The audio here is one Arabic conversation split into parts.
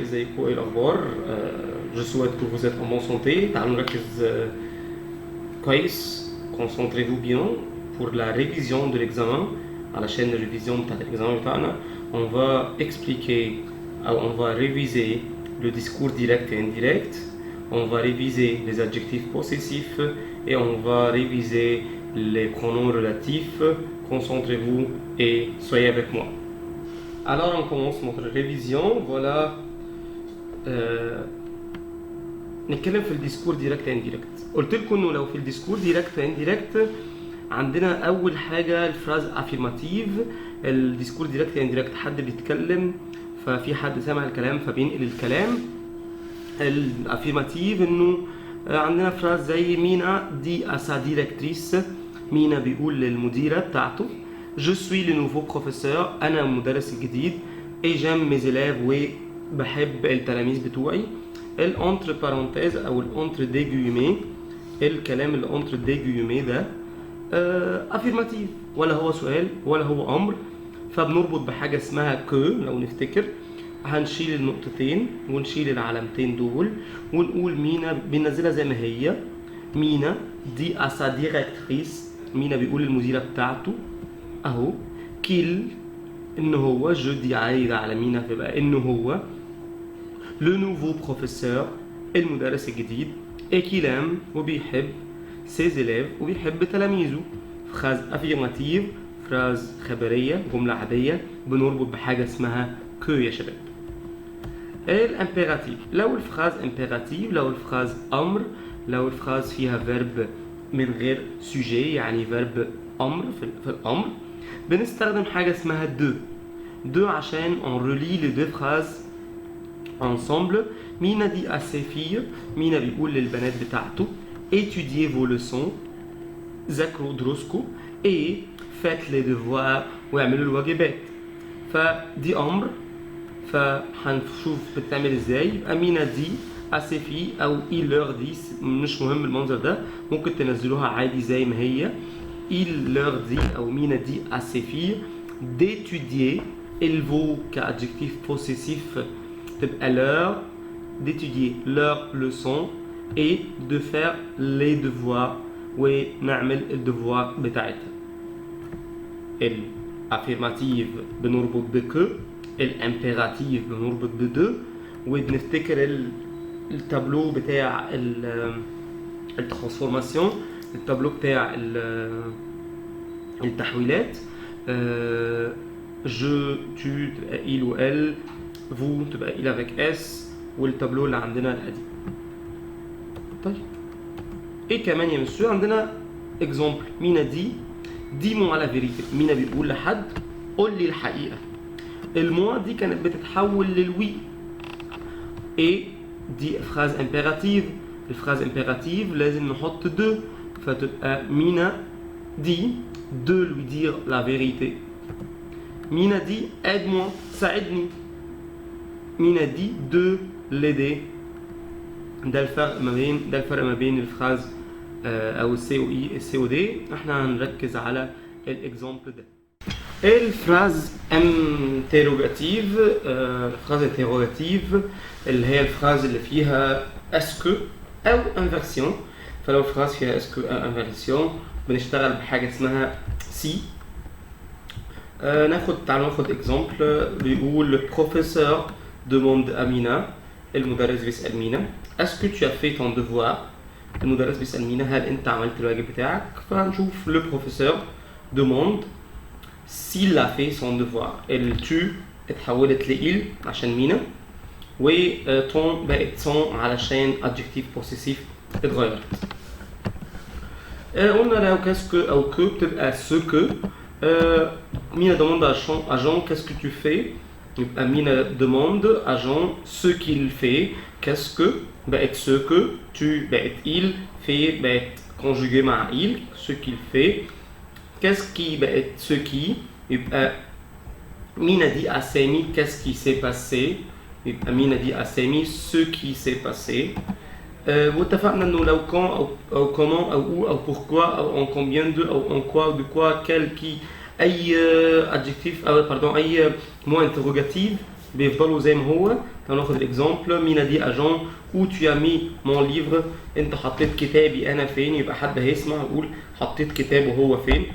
ازيكم ايه الاخبار؟ je souhaite que vous êtes en bonne santé. تعالوا نركز كويس. concentrez-vous bien pour la révision de l'examen. علشان الريفيزيون بتاعت l'examen بتاعنا on va expliquer او on va réviser le discours direct et indirect, on va réviser les adjectifs possessifs et on va réviser les pronoms relatifs. Concentrez-vous et soyez avec moi. Alors on commence notre révision. Voilà. نتكلم في الديسكور ديركت انديركت. قلت لكم انه لو في الديسكور ديركت انديركت عندنا اول حاجه الفراز افيرماتيف. الديسكور ديركت انديركت حد بيتكلم ففي حد سامع الكلام فبينقل الكلام. الافيرماتيف انه عندنا فراز زي مينا دي اسا ديريكتريس. مينا بيقول للمديره بتاعته Je suis le nouveau professeur. أنا المدرس الجديد. Et j'aime mes élèves. وبحب التلاميذ بتوعي. الانتر بارونتيز أو الانتر دي جويمي. الكلام الانتر دي جويمي ده افيرماتيف، ولا هو سؤال ولا هو أمر، فبنربط بحاجة اسمها كو. لو نفتكر هنشيل النقطتين ونشيل العلامتين دول ونقول مينا بننزلها زي ما هي. مينا دي اسا ديريكتريس. مينا بيقول للمديرة بتاعته اهو كيل ان هو جو دي عايد على مينا فيبقى ان هو لو نوفو بروفيسور المدرس الجديد. اكيلام وبيحب سيز إليف وبيحب تلاميذه. فراز افيرماتيف فراز خبريه جمله عاديه بنربط بحاجه اسمها كو يا شباب. الامبيراتيف لو الفراز امبيراتيف، لو الفراز امر، لو الفراز فيها فيرب من غير سوجي يعني فيرب امر في الامر بنستخدم حاجه اسمها دو عشان on relie les deux phrases ensemble. مينا دي à ses filles. مينا بيقول للبنات بتاعته étudiez vos leçons ذاكروا دروسكم et faites les devoirs واعملوا الواجبات. فدي امر فهنشوف بتعمل ازاي. يبقى مينا دي à ses filles او il leur dit. مش مهم المنظر ده، ممكن تنزلوها عادي زي ما هي. Il leur dit أو مينا دي à ses filles d'étudier. Il vaut qu'adjectif possessif تبقى leur d'étudier leurs leçons et de faire les devoirs ونعمل الدفوار بتاعتها. الافيرماتيف بنربط بكو، الامبيراتيف بنربط بدو. وبنفتكر التابلو بتاع الترانسفورماسيون، التابلو بتاع التحويلات. جو tu تبقى il و elle، vous تبقى il avec s، والتابلو اللي عندنا القديم. طيب ايه كمان يا مسيو؟ عندنا اكزامبل. مينا دي مو على فيريتي. مينا بيقول لحد قول لي الحقيقه. الموا دي كانت بتتحول للوي. ايه دي فراز امبيراتيف. الفراز امبيراتيف لازم نحط دو فتبقى مينا دي de lui dire la vérité. مينا دي aide-moi ساعدني. مينا دي de l'aider. ده الفرق ما بين الفراز او السي او اي السي او دي. احنا هنركز على الاكزامبل ده. الفراز انتروجاتيف. الفراز انتروجاتيف اللي هي الفراز اللي فيها اسكو او انفيرسيون. فلو الفراز فيها اسكو او انفيرسيون بنشتغل بحاجه اسمها سي. تعالوا ناخد اكزامبل. بيقول le professeur demande à مينا. المدرس بيسأل مينا est-ce que tu as fait ton devoir. المدرس بيسأل مينا هل انت عملت الواجب بتاعك. فهنشوف le professeur demande s'il a fait son devoir. tu اتحولت ل il عشان مينا، و ton بقت son علشان adjectif possessif اتغيرت. قلنا لو كاسكو او كو بتبقى سو كو. مينا demande à Jean qu'est-ce que tu fais. يبقى مينا demande à Jean ce qu'il fait. qu'est-ce que بقت ce que. tu بقت il. fait بقت conjugué مع il ce qu'il fait. qu'est-ce qui بقت ce qui. يبقى مينا دي à Samy qu'est-ce qui s'est passé. يبقى مينا دي à Samy ce qui s'est passé. واتفقنا انه لو كان او comment او où او pourquoi او en combien de او en quoi de quoi quel qui اي adjectif او pardon اي mot interrogatif بيفضلوا زي ما هو. تعالوا ناخد الاكزامبل. مينا دي اجون او tu as mis mon livre. انت حطيت كتابي انا فين، يبقى حد هيسمع يقول حطيت كتابه هو فين.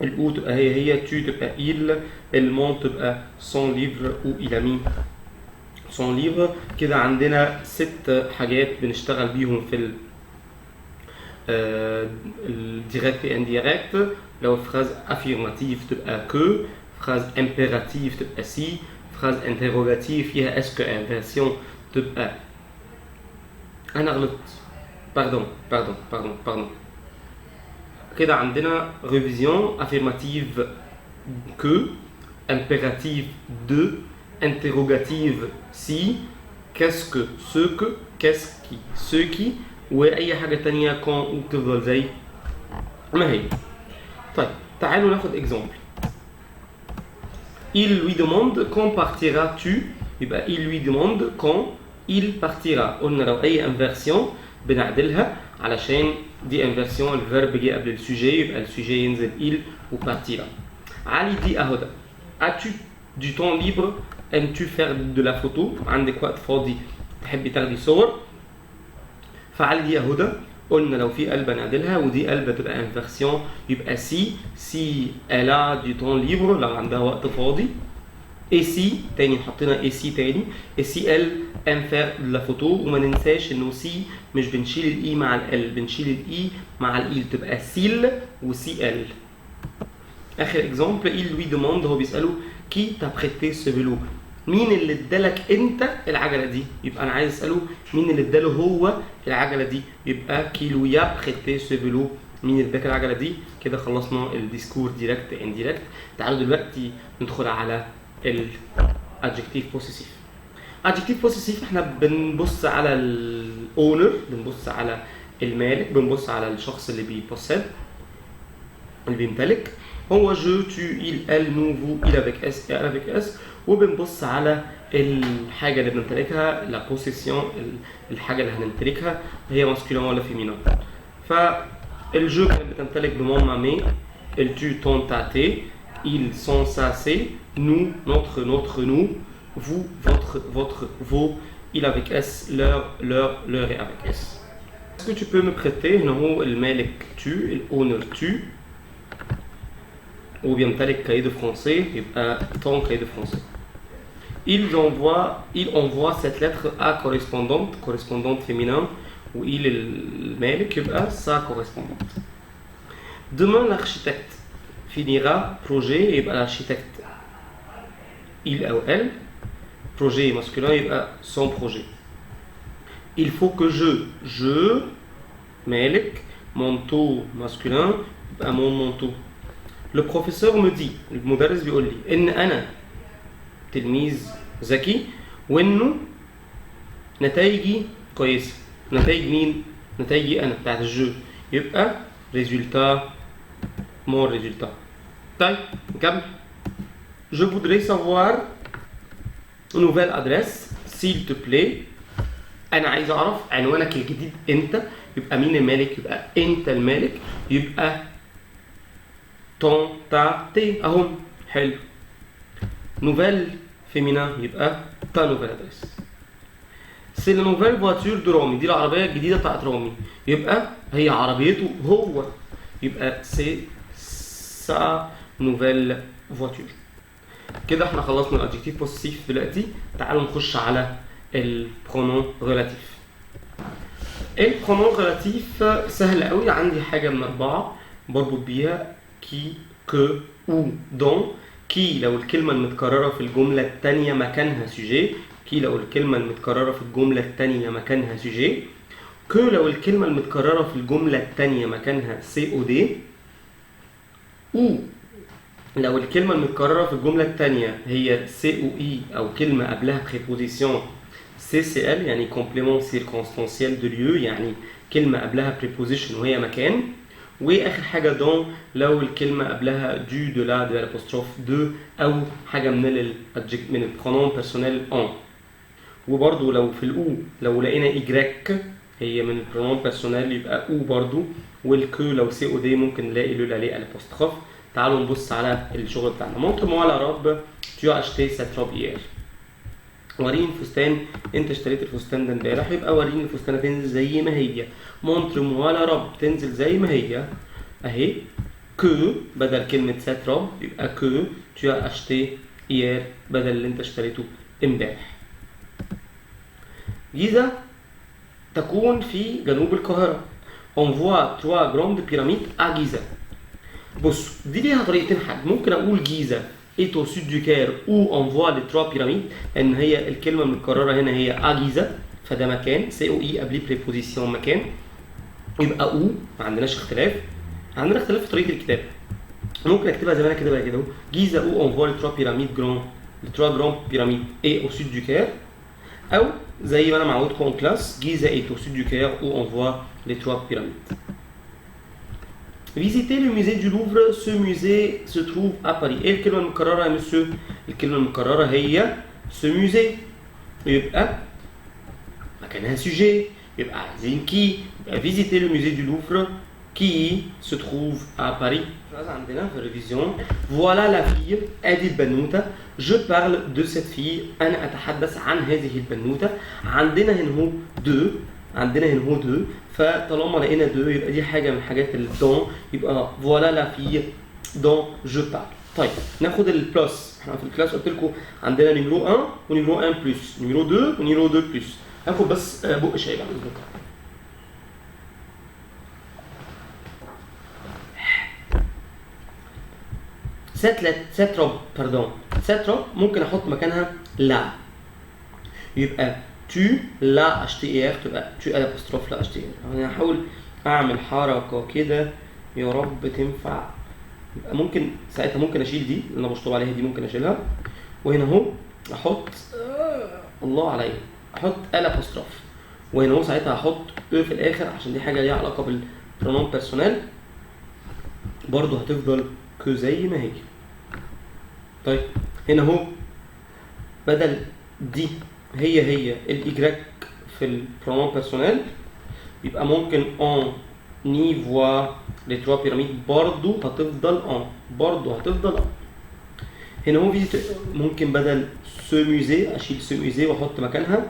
الاو تبقى هي tu تبقى il، المون تبقى son livre ou il a mis son livre. كده عندنا 6 حاجات بنشتغل بيهم في الديريكت et indirect. لو phrase affirmative تبقى que، phrase impérative تبقى si، phrase interrogative فيها est-ce que inversion تبقى أنا غلطت pardon. كده عندنا révision affirmative que، impérative de، interrogative si، qu'est-ce que ce que، qu'est-ce qui ce qui، واي حاجه تانية quand وتفضل زي ما هي. طيب تعالوا ناخد اكزامبل. il lui demande quand partiras-tu. يبقى il lui demande quand il partira. قلنا لو اي انفيرسيون بنعدلها علشان دي انفيرسيون الفيرب جه قبل السوجي، يبقى السوجي ينزل il وبارتيرا. علي دي اهدى as-tu du temps libre، aimes-tu faire de la photo، عندك وقت فاضي تحبي تاخدي صور. فعلي دي هدى قلنا لو في قلبة نعدلها، ودي قلبة تبقى انفيرسيون يبقى si elle a du temps libre لو عندها وقت فاضي. et si تاني حطينا et si تاني et si elle aime faire de la photo. وما ننساش انه si مش بنشيل الاي مع ال بنشيل الاي مع ال تبقى s'il و si elle. اخر اكزامبل il lui demande هو بيسأله qui t'a prêté ce vélo. مين اللي ادالك انت العجله دي؟ يبقى انا عايز اساله مين اللي اداله هو العجله دي، يبقى كي لو يا بريتي سو فيلو. مين اللي اداك العجله دي؟ كده خلصنا الديسكور ديريكت انديريكت. تعالوا دلوقتي ندخل على الادجكتيف بوسيسيف. ادجكتيف بوسيسيف احنا بنبص على الاونر، بنبص على المالك، بنبص على الشخص اللي بيبوسيد اللي بيمتلك. هو جو tu il elle nous vous il avec s et elle avec s. وبنبص على الحاجه اللي بنمتلكها لا بوسيسيون، الحاجه اللي هنمتلكها هي ماسكولين ولا فيمينين. فالجو كانت بتمتلك بمون مامي، التو تون تاتي، ils sont ça c'est، nous notre nous، vous votre vos، il avec s leur et avec s. Est-ce que tu peux me prêter هنا هو المالك tu، الاونر tu، وبيمتلك كاي دو فرونسي يبقى ton كاي دو فرونسي. il envoie cette lettre à correspondante féminin، و il المالك يبقى sa correspondante. demain l'architecte finira projet يبقى l'architecte il أو elle، projet masculin يبقى son projet. il faut que je مالك، manteau masculin يبقى mon manteau. Le professeur me dit، المدرس بيقول لي ان انا تلميذ ذكي وانه نتائجي كويسه. نتائج مين؟ نتائجي انا بتاعت الجو، يبقى résultat mon résultat. طيب نكمل. Je voudrais savoir une nouvelle adresse s'il te plaît. انا عايز اعرف عنوانك الجديد انت، يبقى مين المالك؟ يبقى انت المالك، يبقى ton ta tes اهو. حلو. nouvelle féminin يبقى ta nouvelle adresse. c'est la nouvelle voiture de رامي، دي العربية الجديدة بتاعت رامي، يبقى هي عربيته هو، يبقى c'est sa nouvelle voiture. كده احنا خلصنا الادجكتيف بوسيسيف. دلوقتي تعالوا نخش على البرونون ريلاتيف. البرونون ريلاتيف سهل قوي، عندي حاجة من 4 بربط بيها كي كو او دون. كي لو الكلمة المتكررة في الجملة التانية مكانها سوجي، كي لو الكلمة المتكررة في الجملة التانية مكانها سوجي. كو لو الكلمة المتكررة في الجملة التانية مكانها سي او دي. او لو الكلمة المتكررة في الجملة التانية هي سي او اي او كلمة قبلها بريبوزيسيون سي سي ال يعني كومبليمون سيركونستانسيال دو ليو، يعني كلمة قبلها بريبوزيشن وهي مكان. واخر حاجه دون لو الكلمه قبلها دو دو لا دو الابوستروف دو او حاجه من البرونون بيرسونيل اون. وبرده لو في الاو لو لقينا ايجريك هي من البرونون بيرسونيل يبقى او برده. والكو لو سي او دي ممكن نلاقي لو لا لي الابوستروف تعالوا نبص على الشغل بتاعنا. مونتر موا لا روب tu as acheté cette robe hier. وريني الفستان، انت اشتريت الفستان ده امبارح، يبقى وريني الفستانه تنزل زي ما هي. مونتر موا لا روب تنزل زي ما هي اهي. كو بدل كلمه سات روب يبقى كو tu as acheté hier بدل اللي انت اشتريته امبارح. جيزة تكون في جنوب القاهرة. On voit 3 grandes pyramides à Giza. بص دي ليها طريقتين حل. ممكن اقول جيزة est au sud du Caire où on voit les 3 pyramides، ان هي الكلمة المتكررة هنا هي à Giza، فده مكان سي او اي قبليه بريبوزيسيون مكان، يبقى او ما عندناش اختلاف. عندنا اختلاف في طريقة الكتابة. ممكن اكتبها زي ما انا كده بقى كده اهو. جيزة où on voit les 3 pyramides les 3 grandes pyramides et au sud du Caire، او زي ما انا معودكم en classe Giza est au sud du Caire où on voit les 3 pyramides. Visiter le musée du Louvre. Ce musée se trouve à Paris. ايه الكلمة المكررة يا مسيو؟ الكلمة المكررة هي ce musée، يبقى مكانها sujet، يبقى عايزين كي، يبقى visiter le musée du Louvre qui se trouve à Paris. عندنا في الريفيزيون voilà la fille، ادي البنوتة. je parle de cette fille، انا اتحدث عن هذه البنوتة. عندنا هنا هو دو، عندنا هنا هو دو، فطالما لقينا دو يبقى دي حاجة من حاجات الدون، يبقى voilà la fille dont je parle. طيب ناخد البلس. احنا في الكلاس قلت لكم عندنا نيميرو 1 ونيميرو 1 بلس، نيميرو 2 ونيميرو 2 بلس. هاخد بس بق شاي بعد اذنكم. cette robe pardon cette robe ممكن احط مكانها لا، يبقى tu l'as acheté hier تبقى tu الابوستروف لا acheté hier. انا هحاول اعمل حركه كده يا رب تنفع. يبقى ممكن ساعتها ممكن اشيل دي اللي انا بشطب عليها دي، ممكن اشيلها، وهنا اهو احط الله عليا احط الابوستروف، وهنا اهو ساعتها هحط او في الاخر عشان دي حاجه ليها علاقه بالبرونون بيرسونيل، برضو هتفضل كو زي ما هي. طيب هنا اهو بدل دي هي الايجريك في البرونون بيرسونيل، يبقى ممكن اون ني فوا لي 3 بيراميد برضو هتفضل اون. هنا اهو ممكن بدل سو موزي اشيل سو موزي واحط مكانها،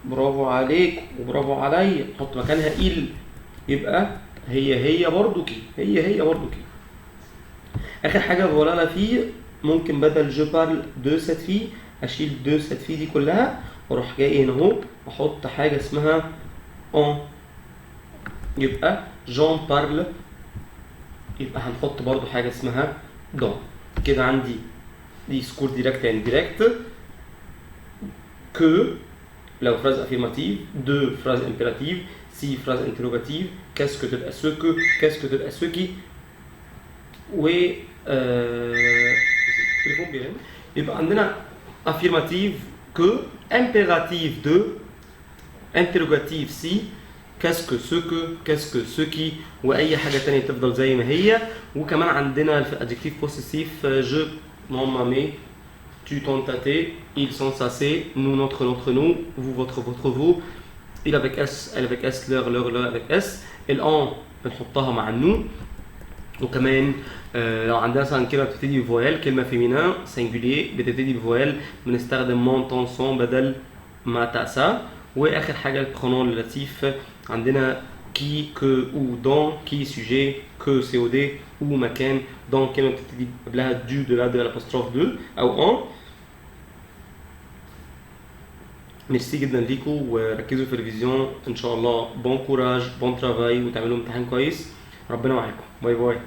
برافو عليك وبرافو عليا، احط مكانها إل، يبقى هي برضو كي، هي برضو كي. اخر حاجه فوالا لا في، ممكن بدل جو بارل دو سيت في اشيل دو سيت في دي كلها واروح جاي هنا اهو احط حاجه اسمها اون، يبقى جون بارل، يبقى هنحط برضو حاجه اسمها دون. كده عندي discours direct et indirect. Que لو phrase affirmative، deux phrases impératives، si phrase interrogative، qu'est-ce que تبقى ce que، qu'est-ce que تبقى ce qui، و يبقى عندنا affirmative que، impérative de، interrogative si، qu'est-ce que ce qui، واي حاجه ثانيه تفضل زي ما هي. وكمان عندنا في adjectif possessif je mon mamé، tu ton tâté، ils sont sassés، nous notre nous، vous votre vous، il avec s elle avec s leur avec s، الان بنحطها مع النو. وكمان لو عندنا مثلا كلمه بتبتدي بفويل، كلمه فيمينان سنجولير بتبتدي بفويل، بنستخدم مون تون سون بدل ما تاسا. واخر حاجه البرونون اللطيف عندنا كي كو او دون، كي سوجي كو سي او دي او مكان، دون كلمه بتبتدي قبلها دو de l'apostrophe دو او ان. ميرسي جدا ليكم وركزوا في الريفيزيون ان شاء الله. بون كوراج بون ترافاي وتعملوا امتحان كويس. ربنا معاكم. باي باي.